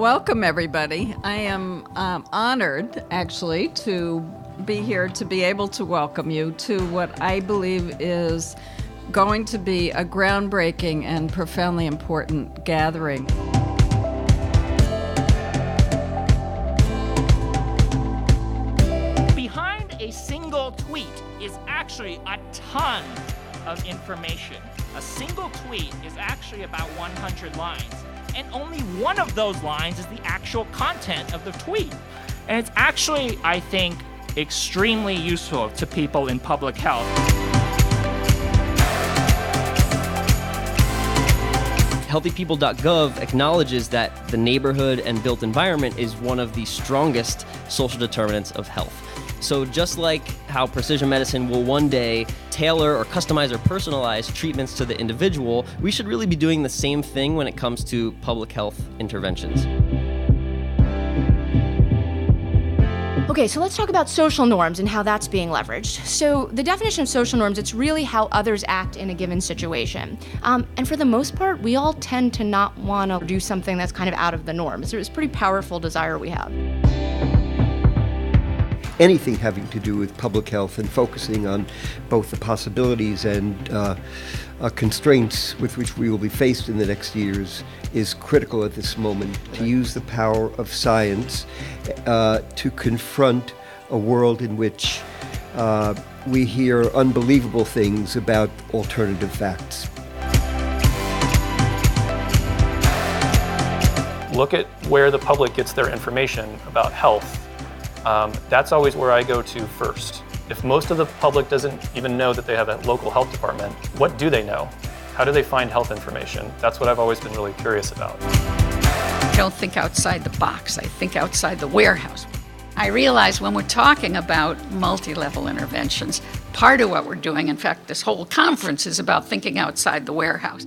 welcome everybody. I am honored, actually, to be here to be able to welcome you to what I believe is going to be a groundbreaking and profoundly important gathering. Behind a single tweet is actually a ton of information. A single tweet is actually about 100 lines. And only one of those lines is the actual content of the tweet. And it's actually, I think, extremely useful to people in public health. HealthyPeople.gov acknowledges that the neighborhood and built environment is one of the strongest social determinants of health. So just like how precision medicine will one day tailor or customize or personalize treatments to the individual, we should really be doing the same thing when it comes to public health interventions. Okay, so let's talk about social norms and how that's being leveraged. So the definition of social norms, it's really how others act in a given situation. And for the most part, we all tend to not want to do something that's kind of out of the norm. So it's a pretty powerful desire we have. Anything having to do with public health and focusing on both the possibilities and constraints with which we will be faced in the next years is critical at this moment. To use the power of science to confront a world in which we hear unbelievable things about alternative facts. Look at where the public gets their information about health. That's always where I go to first. If most of the public doesn't even know that they have a local health department, what do they know? How do they find health information? That's what I've always been really curious about. I don't think outside the box, I think outside the warehouse. I realize when we're talking about multi-level interventions, part of what we're doing, in fact, this whole conference is about thinking outside the warehouse.